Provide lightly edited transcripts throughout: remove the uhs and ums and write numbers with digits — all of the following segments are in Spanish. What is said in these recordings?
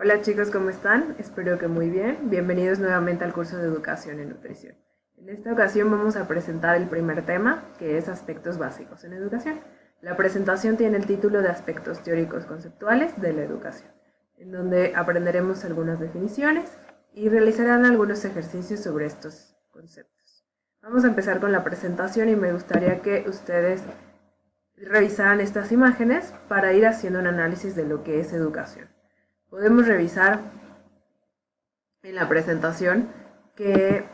Hola chicos, ¿cómo están? Espero que muy bien. Bienvenidos nuevamente al curso de Educación en Nutrición. En esta ocasión vamos a presentar el primer tema, que es aspectos básicos en educación. La presentación tiene el título de Aspectos teóricos conceptuales de la educación, en donde aprenderemos algunas definiciones y realizarán algunos ejercicios sobre estos conceptos. Vamos a empezar con la presentación y me gustaría que ustedes revisaran estas imágenes para ir haciendo un análisis de lo que es educación. Podemos revisar en la presentación que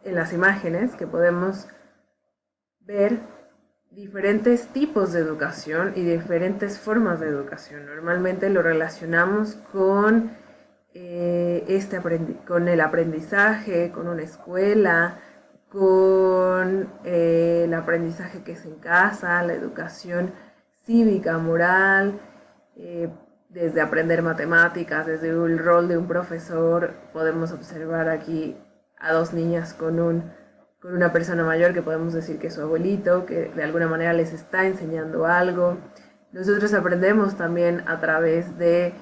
en las imágenes que podemos ver diferentes tipos de educación y diferentes formas de educación. Normalmente lo relacionamos con, con el aprendizaje, con una escuela, con el aprendizaje que es en casa, la educación cívica, moral, desde aprender matemáticas, desde el rol de un profesor. Podemos observar aquí a dos niñas con una persona mayor que podemos decir que es su abuelito, que de alguna manera les está enseñando algo. Nosotros aprendemos también a través de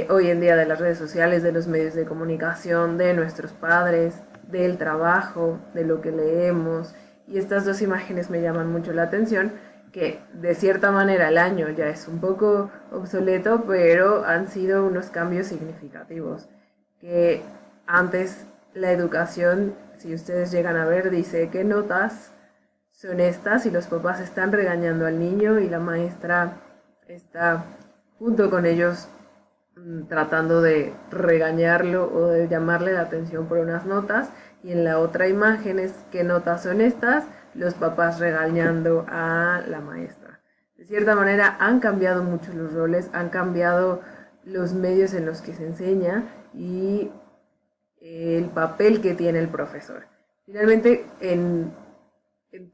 hoy en día de las redes sociales, de los medios de comunicación, de nuestros padres, del trabajo, de lo que leemos. Y estas dos imágenes me llaman mucho la atención, que de cierta manera el año ya es un poco obsoleto, pero han sido unos cambios significativos. Que antes la educación, si ustedes llegan a ver, dice qué notas son estas y los papás están regañando al niño y la maestra está junto con ellos tratando de regañarlo o de llamarle la atención por unas notas, y en la otra imagen es qué notas son estas, los papás regañando a la maestra. De cierta manera han cambiado mucho los roles, han cambiado los medios en los que se enseña y el papel que tiene el profesor. Finalmente, en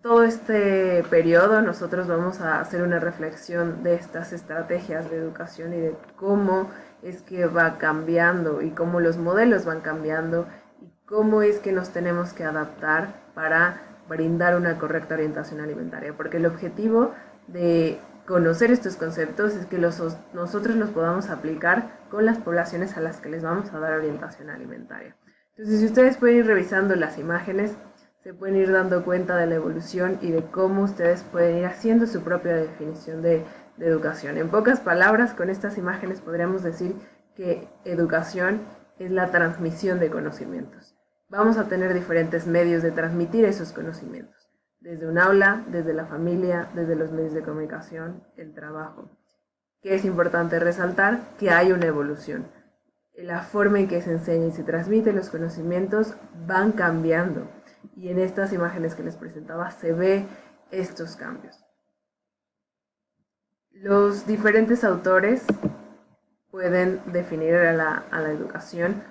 todo este periodo nosotros vamos a hacer una reflexión de estas estrategias de educación y de cómo es que va cambiando y cómo los modelos van cambiando y cómo es que nos tenemos que adaptar para brindar una correcta orientación alimentaria. Porque el objetivo de conocer estos conceptos es que nosotros los podamos aplicar con las poblaciones a las que les vamos a dar orientación alimentaria. Entonces, si ustedes pueden ir revisando las imágenes, se pueden ir dando cuenta de la evolución y de cómo ustedes pueden ir haciendo su propia definición de educación. En pocas palabras, con estas imágenes podríamos decir que educación es la transmisión de conocimientos. Vamos a tener diferentes medios de transmitir esos conocimientos, desde un aula, desde la familia, desde los medios de comunicación, el trabajo. Que es importante resaltar que hay una evolución. La forma en que se enseña y se transmiten los conocimientos van cambiando. Y en estas imágenes que les presentaba se ve estos cambios. Los diferentes autores pueden definir a la educación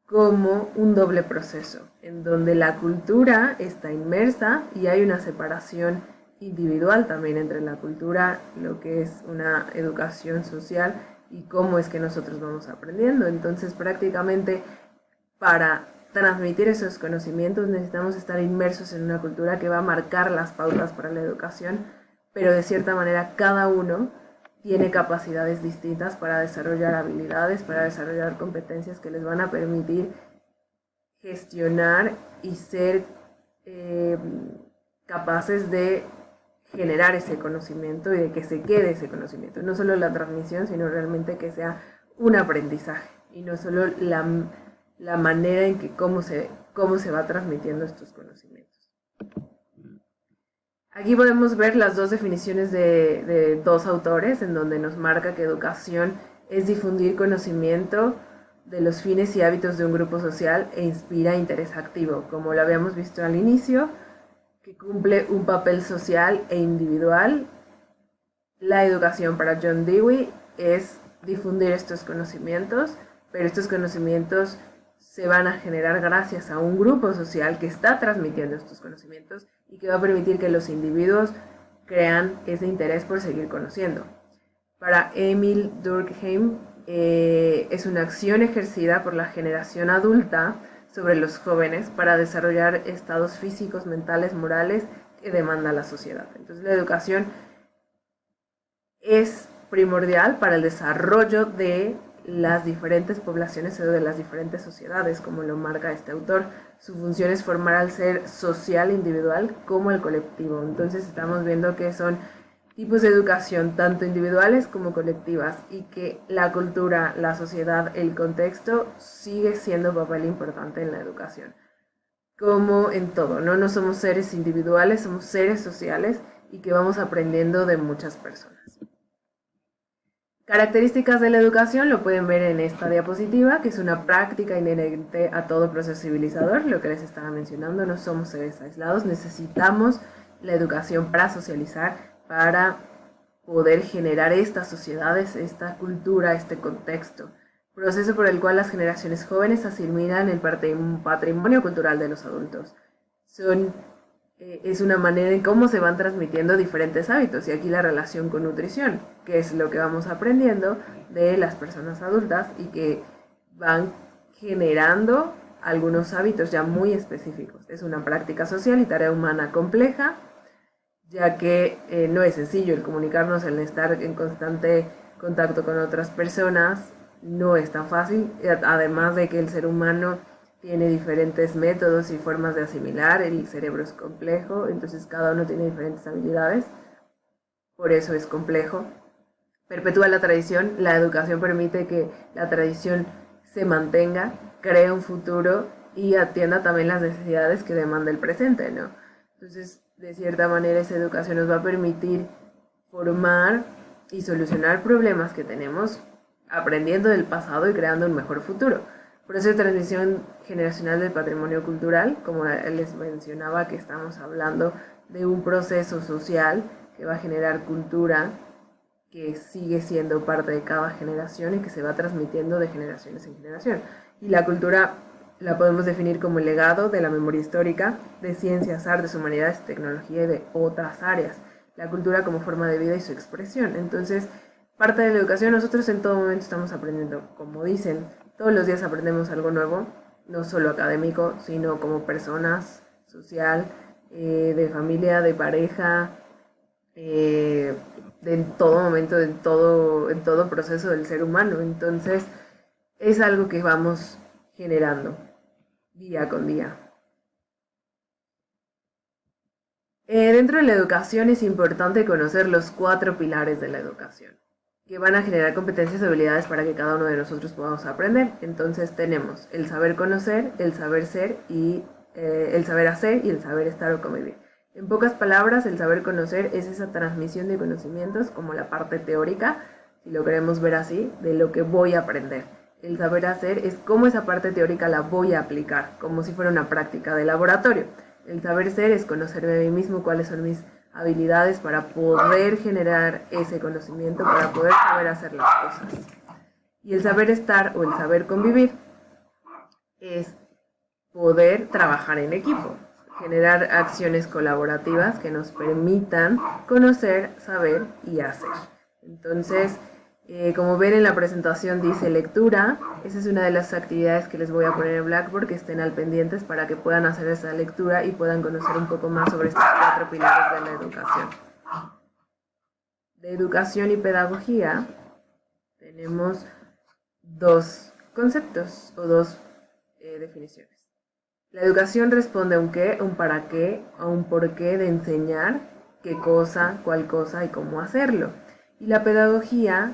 como un doble proceso, en donde la cultura está inmersa y hay una separación individual también entre la cultura, lo que es una educación social y cómo es que nosotros vamos aprendiendo. Entonces, prácticamente para transmitir esos conocimientos necesitamos estar inmersos en una cultura que va a marcar las pautas para la educación, pero de cierta manera cada uno tiene capacidades distintas para desarrollar habilidades, para desarrollar competencias que les van a permitir gestionar y ser capaces de generar ese conocimiento y de que se quede ese conocimiento. No solo la transmisión, sino realmente que sea un aprendizaje y no solo la manera en que cómo se va transmitiendo estos conocimientos. Aquí podemos ver las dos definiciones de dos autores, en donde nos marca que educación es difundir conocimiento de los fines y hábitos de un grupo social e inspira interés activo, como lo habíamos visto al inicio, que cumple un papel social e individual. La educación para John Dewey es difundir estos conocimientos, pero estos conocimientos se van a generar gracias a un grupo social que está transmitiendo estos conocimientos y que va a permitir que los individuos crean ese interés por seguir conociendo. Para Emil Durkheim, es una acción ejercida por la generación adulta sobre los jóvenes para desarrollar estados físicos, mentales, morales que demanda la sociedad. Entonces la educación es primordial para el desarrollo de las diferentes poblaciones o de las diferentes sociedades, como lo marca este autor. Su función es formar al ser social individual como el colectivo. Entonces estamos viendo que son tipos de educación tanto individuales como colectivas y que la cultura, la sociedad, el contexto sigue siendo papel importante en la educación. Como en todo, ¿no? No somos seres individuales, somos seres sociales y que vamos aprendiendo de muchas personas. Características de la educación lo pueden ver en esta diapositiva, que es una práctica inherente a todo proceso civilizador, lo que les estaba mencionando, no somos seres aislados, necesitamos la educación para socializar, para poder generar estas sociedades, esta cultura, este contexto, proceso por el cual las generaciones jóvenes asimilan el patrimonio cultural de los adultos. Es una manera en cómo se van transmitiendo diferentes hábitos, y aquí la relación con nutrición, que es lo que vamos aprendiendo de las personas adultas y que van generando algunos hábitos ya muy específicos. Es una práctica social y tarea humana compleja, ya que no es sencillo el comunicarnos, el estar en constante contacto con otras personas, no es tan fácil, además de que el ser humano tiene diferentes métodos y formas de asimilar, el cerebro es complejo, entonces cada uno tiene diferentes habilidades, por eso es complejo. Perpetúa la tradición, la educación permite que la tradición se mantenga, cree un futuro y atienda también las necesidades que demanda el presente, ¿no? Entonces, de cierta manera, esa educación nos va a permitir formar y solucionar problemas que tenemos aprendiendo del pasado y creando un mejor futuro. Proceso de transmisión generacional del patrimonio cultural, como les mencionaba, que estamos hablando de un proceso social que va a generar cultura, que sigue siendo parte de cada generación y que se va transmitiendo de generaciones en generación. Y la cultura la podemos definir como el legado de la memoria histórica, de ciencias, artes, humanidades, tecnología y de otras áreas. La cultura como forma de vida y su expresión. Entonces, parte de la educación, nosotros en todo momento estamos aprendiendo, como dicen, todos los días aprendemos algo nuevo, no solo académico, sino como personas, social, de familia, de pareja, de en todo momento, en todo proceso del ser humano. Entonces, es algo que vamos generando día con día. Dentro de la educación es importante conocer los 4 pilares de la educación, que van a generar competencias y habilidades para que cada uno de nosotros podamos aprender. Entonces tenemos el saber conocer, el saber ser y el saber hacer y el saber estar o convivir. En pocas palabras, el saber conocer es esa transmisión de conocimientos como la parte teórica, si lo queremos ver así, de lo que voy a aprender. El saber hacer es cómo esa parte teórica la voy a aplicar, como si fuera una práctica de laboratorio. El saber ser es conocerme a mí mismo, cuáles son mis habilidades para poder generar ese conocimiento, para poder saber hacer las cosas. Y el saber estar o el saber convivir es poder trabajar en equipo, generar acciones colaborativas que nos permitan conocer, saber y hacer. Entonces, como ven en la presentación dice lectura, esa es una de las actividades que les voy a poner en Blackboard, que estén al pendientes para que puedan hacer esa lectura y puedan conocer un poco más sobre estos 4 pilares de la educación. De educación y pedagogía tenemos 2 conceptos o 2 definiciones. La educación responde a un qué, un para qué, a un por qué de enseñar, qué cosa, cuál cosa y cómo hacerlo. Y la pedagogía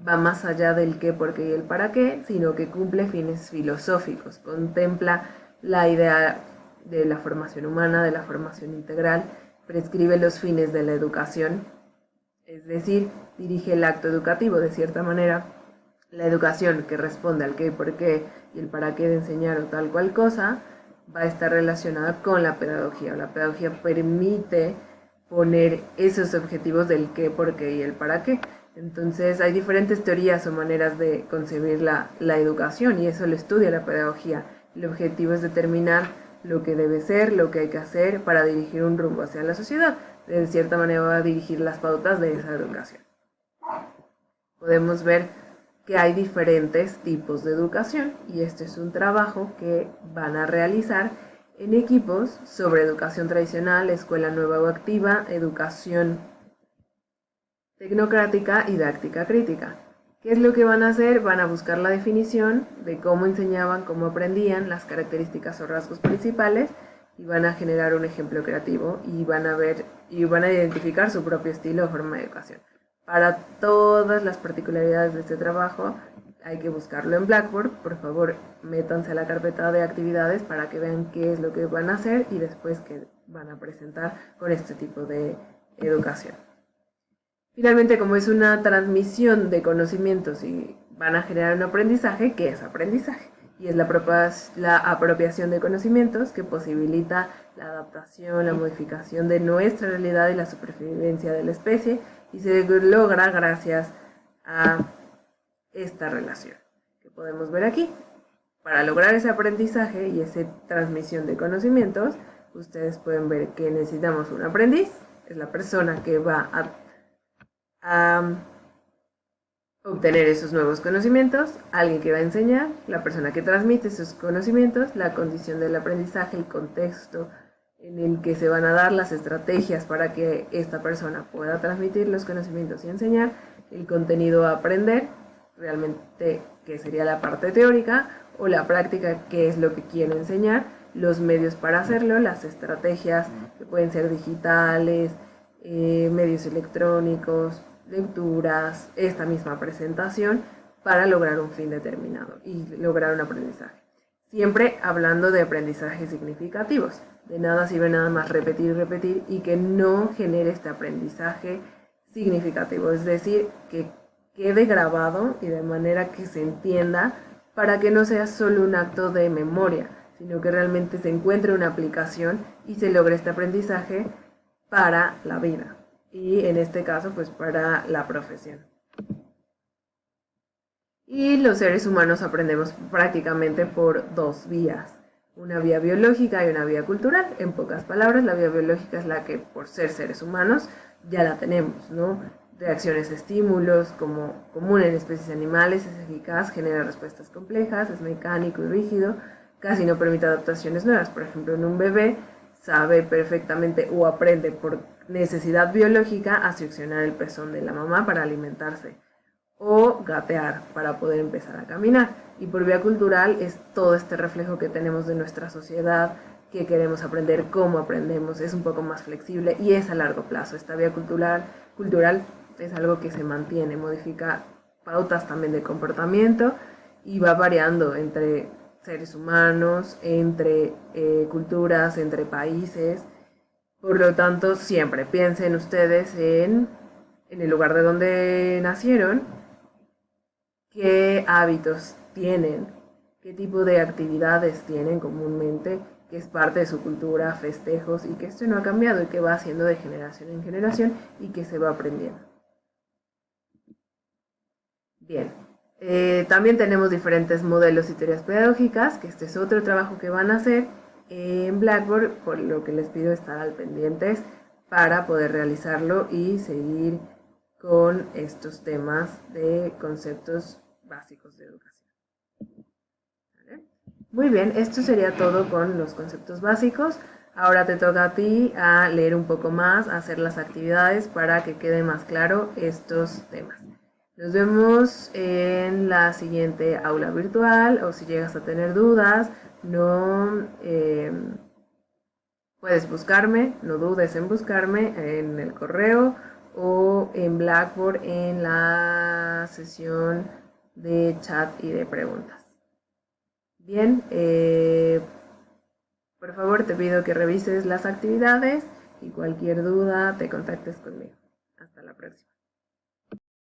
va más allá del qué, por qué y el para qué, sino que cumple fines filosóficos, contempla la idea de la formación humana, de la formación integral, prescribe los fines de la educación, es decir, dirige el acto educativo. De cierta manera, la educación que responde al qué, por qué y el para qué de enseñar o tal cual cosa va a estar relacionada con la pedagogía. La pedagogía permite poner esos objetivos del qué, por qué y el para qué. Entonces hay diferentes teorías o maneras de concebir la educación y eso lo estudia la pedagogía. El objetivo es determinar lo que debe ser, lo que hay que hacer para dirigir un rumbo hacia la sociedad. De cierta manera va a dirigir las pautas de esa educación. Podemos ver que hay diferentes tipos de educación y este es un trabajo que van a realizar en equipos sobre educación tradicional, escuela nueva o activa, educación tecnocrática y didáctica crítica. ¿Qué es lo que van a hacer? Van a buscar la definición de cómo enseñaban, cómo aprendían, las características o rasgos principales, y van a generar un ejemplo creativo y van a ver y van a identificar su propio estilo o forma de educación. Para todas las particularidades de este trabajo hay que buscarlo en Blackboard. Por favor, métanse a la carpeta de actividades para que vean qué es lo que van a hacer y después qué van a presentar con este tipo de educación. Finalmente, como es una transmisión de conocimientos y van a generar un aprendizaje, ¿qué es aprendizaje? Y es la apropiación de conocimientos que posibilita la adaptación, la modificación de nuestra realidad y la supervivencia de la especie, y se logra gracias a esta relación que podemos ver aquí. Para lograr ese aprendizaje y esa transmisión de conocimientos, ustedes pueden ver que necesitamos un aprendiz, es la persona que va a obtener esos nuevos conocimientos, alguien que va a enseñar, la persona que transmite esos conocimientos, la condición del aprendizaje, el contexto en el que se van a dar las estrategias para que esta persona pueda transmitir los conocimientos y enseñar, el contenido a aprender, realmente que sería la parte teórica, o la práctica, que es lo que quiero enseñar, los medios para hacerlo, las estrategias que pueden ser digitales, medios electrónicos, lecturas, esta misma presentación para lograr un fin determinado y lograr un aprendizaje. Siempre hablando de aprendizajes significativos. De nada sirve nada más repetir y repetir y que no genere este aprendizaje significativo, es decir, que quede grabado y de manera que se entienda, para que no sea solo un acto de memoria, sino que realmente se encuentre una aplicación y se logre este aprendizaje para la vida, y en este caso pues para la profesión. Y los seres humanos aprendemos prácticamente por dos vías, una vía biológica y una vía cultural. En pocas palabras, la vía biológica es la que por ser seres humanos ya la tenemos, ¿no? Reacciones a estímulos, como común en especies animales, es eficaz, genera respuestas complejas, es mecánico y rígido, casi no permite adaptaciones nuevas. Por ejemplo, en un bebé sabe perfectamente o aprende por necesidad biológica a succionar el pezón de la mamá para alimentarse, o gatear para poder empezar a caminar. Y por vía cultural es todo este reflejo que tenemos de nuestra sociedad, que queremos aprender, cómo aprendemos, es un poco más flexible y es a largo plazo. Esta vía cultural es algo que se mantiene, modifica pautas también de comportamiento y va variando entre seres humanos, entre culturas, entre países. Por lo tanto, siempre piensen ustedes en el lugar de donde nacieron, qué hábitos tienen, qué tipo de actividades tienen comúnmente, que es parte de su cultura, festejos, y que esto no ha cambiado y que va haciendo de generación en generación y que se va aprendiendo. Bien, también tenemos diferentes modelos y teorías pedagógicas, que este es otro trabajo que van a hacer en Blackboard, por lo que les pido estar al pendientes para poder realizarlo y seguir con estos temas de conceptos básicos de educación. ¿Vale? Muy bien, esto sería todo con los conceptos básicos. Ahora te toca a ti a leer un poco más, a hacer las actividades para que quede más claro estos temas. Nos vemos en la siguiente aula virtual, o si llegas a tener dudas, no puedes buscarme, no dudes en buscarme en el correo o en Blackboard en la sesión de chat y de preguntas. Bien, por favor te pido que revises las actividades y cualquier duda te contactes conmigo. Hasta la próxima.